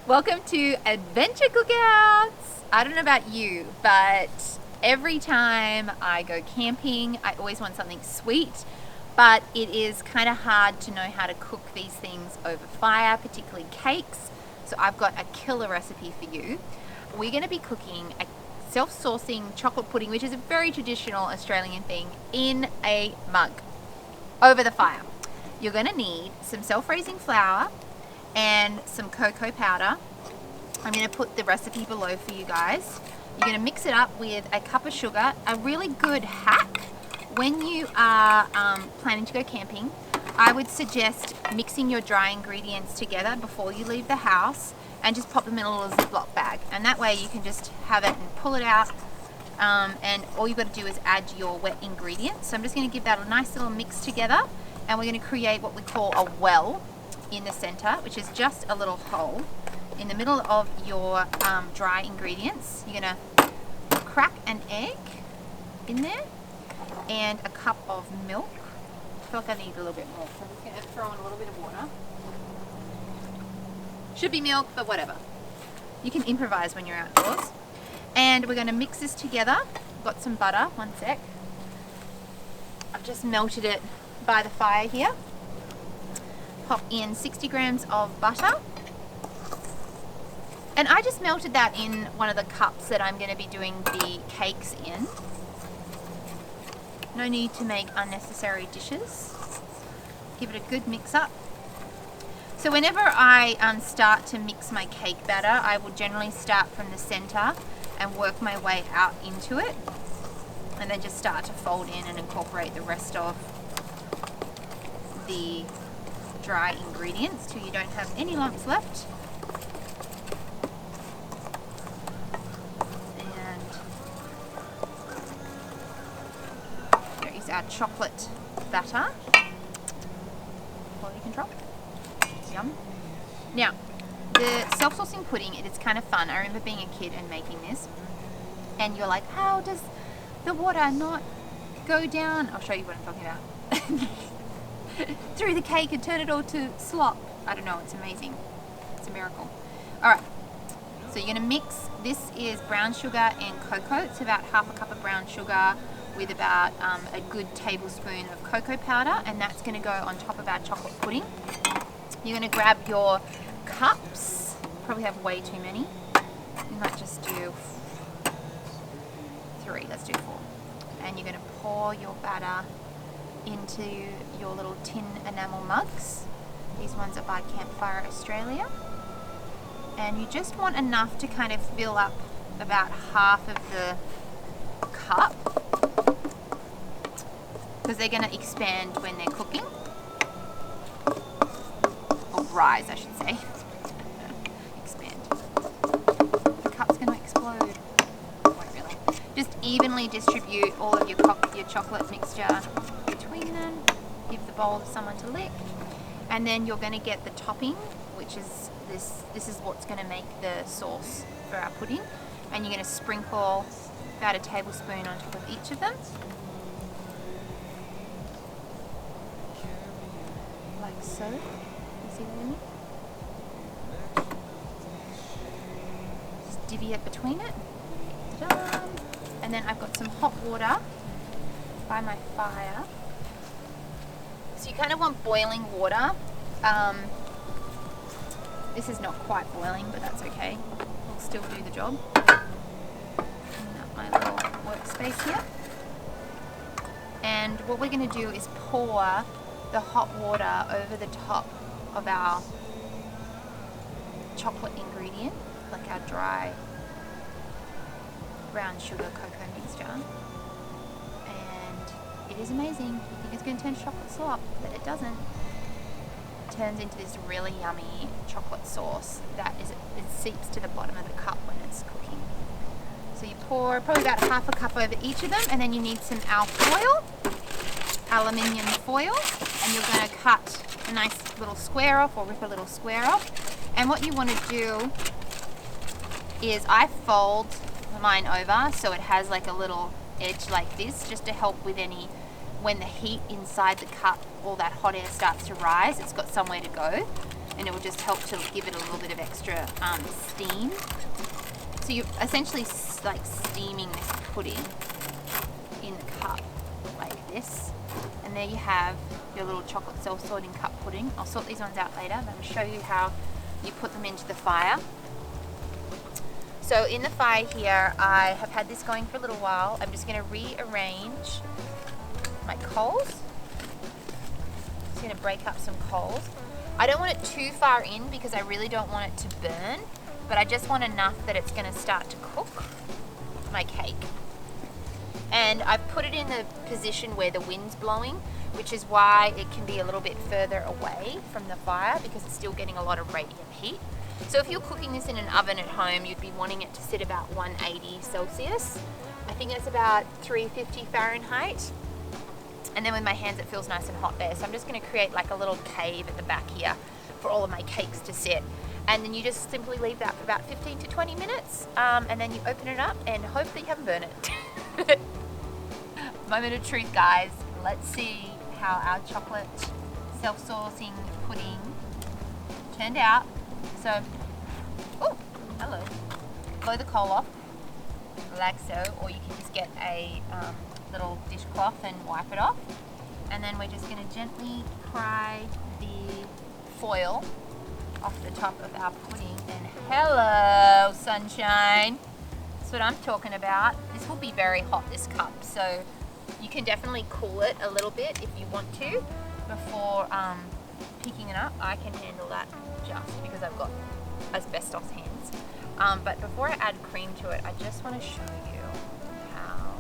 Welcome to Adventure Cookouts. I don't know about you, but every time I go camping, I always want something sweet, but it is kind of hard to know how to cook these things over fire, particularly cakes. So I've got a killer recipe for you. We're going to be cooking a self-saucing chocolate pudding, which is a very traditional Australian thing, in a mug over the fire. You're going to need some self-raising flour and some cocoa powder. I'm going to put the recipe below for you guys. You're going to mix it up with a cup of sugar. A really good hack when you are planning to go camping, I would suggest mixing your dry ingredients together before you leave the house and just pop them in a little Ziploc bag, and that way you can just have it and pull it out, and all you've got to do is add your wet ingredients. So I'm just going to give that a nice little mix together, and we're going to create what we call a well in the center, which is just a little hole in the middle of your dry ingredients. You're going to crack an egg in there and a cup of milk. I feel like I need a little bit more, so I'm just going to throw in a little bit of water. Should be milk, but whatever. You can improvise when you're outdoors. And we're going to mix this together. Got some butter, one sec. I've just melted it by the fire here. Pop in 60 grams of butter. And I just melted that in one of the cups that I'm going to be doing the cakes in. No need to make unnecessary dishes. Give it a good mix up. So whenever I start to mix my cake batter, I will generally start from the center and work my way out into it, and then just start to fold in and incorporate the rest of the dry ingredients till you don't have any lumps left. And there is our chocolate batter. Quality control. Yum. Now, the self-saucing pudding, it is kind of fun. I remember being a kid and making this, and you're like, how does the water not go down? I'll show you what I'm talking about. Through the cake and turn it all to slop. I don't know, it's amazing. It's a miracle. Alright, so you're going to mix, this is brown sugar and cocoa. It's about half a cup of brown sugar with about a good tablespoon of cocoa powder, and that's going to go on top of our chocolate pudding. You're going to grab your cups, probably have way too many. You might just do 3, let's do 4. And you're going to pour your batter into your little tin enamel mugs. These ones are by Campfire Australia. And you just want enough to kind of fill up about half of the cup, because they're going to expand when they're cooking. Or rise, I should say. Expand. The cup's going to explode. Won't really. Just evenly distribute all of your chocolate mixture between them. Give the bowl to someone to lick. And then you're going to get the topping, which is this. This is what's going to make the sauce for our pudding. And you're going to sprinkle about a tablespoon on top of each of them. Like so. You see what I mean? Just divvy it between it. Ta-da! And then I've got some hot water by my fire. So you kind of want boiling water. This is not quite boiling, but that's okay. It'll still do the job. Clean up my little workspace here. And what we're going to do is pour the hot water over the top of our chocolate ingredient, like our dry brown sugar cocoa mixture. And it is amazing. You think it's going to turn to chocolate slop, but it doesn't. It turns into this really yummy chocolate sauce that it seeps to the bottom of the cup when it's cooking. So you pour probably about half a cup over each of them, and then you need some aluminium foil, and you're going to cut a nice little square off, or rip a little square off. And what you want to do is I fold mine over so it has like a little edge like this, just to help with any, when the heat inside the cup, all that hot air starts to rise, it's got somewhere to go. and it will just help to give it a little bit of extra steam. So you're essentially like steaming this pudding in the cup like this. And there you have your little chocolate self-sorting cup pudding. I'll sort these ones out later, but I'm going to show you how you put them into the fire. So in the fire here, I have had this going for a little while. I'm just going to rearrange my coals. Just going to break up some coals. I don't want it too far in because I really don't want it to burn, but I just want enough that it's going to start to cook my cake. And I've put it in the position where the wind's blowing, which is why it can be a little bit further away from the fire because it's still getting a lot of radiant heat. So if you're cooking this in an oven at home, you'd be wanting it to sit about 180 Celsius. I think it's about 350 Fahrenheit. And then with my hands, it feels nice and hot there. So I'm just going to create like a little cave at the back here for all of my cakes to sit. And then you just simply leave that for about 15 to 20 minutes. And then you open it up and hope that you haven't burned it. Moment of truth, guys. Let's see how our chocolate self-saucing pudding turned out. So, oh, hello. Blow the coal off, like so, or you can just get a little dishcloth and wipe it off. And then we're just going to gently pry the foil off the top of our pudding. And hello, sunshine. That's what I'm talking about. This will be very hot, this cup, so you can definitely cool it a little bit if you want to before picking it up. I can handle that just because I've got asbestos hands. But before I add cream to it, I just want to show you how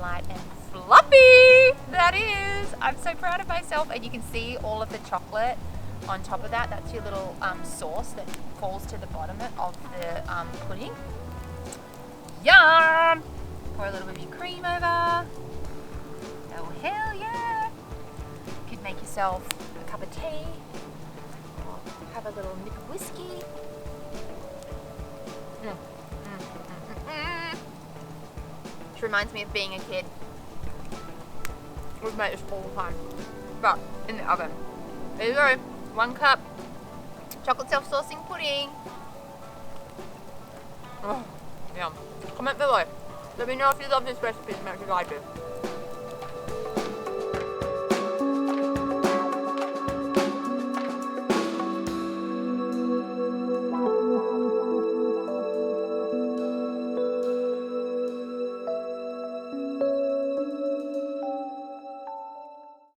light and fluffy that is. I'm so proud of myself, and you can see all of the chocolate on top of that. That's your little sauce that falls to the bottom of the pudding. Yum! Pour a little bit of your cream over. Oh, hell yeah! You could make yourself a cup of tea. Have a little nip of whiskey. Which reminds me of being a kid. We've made this all the time, but in the oven. There you go, 1 cup chocolate self-saucing pudding. Oh, yum. Comment below. Let me know if you love this recipe as much as I do.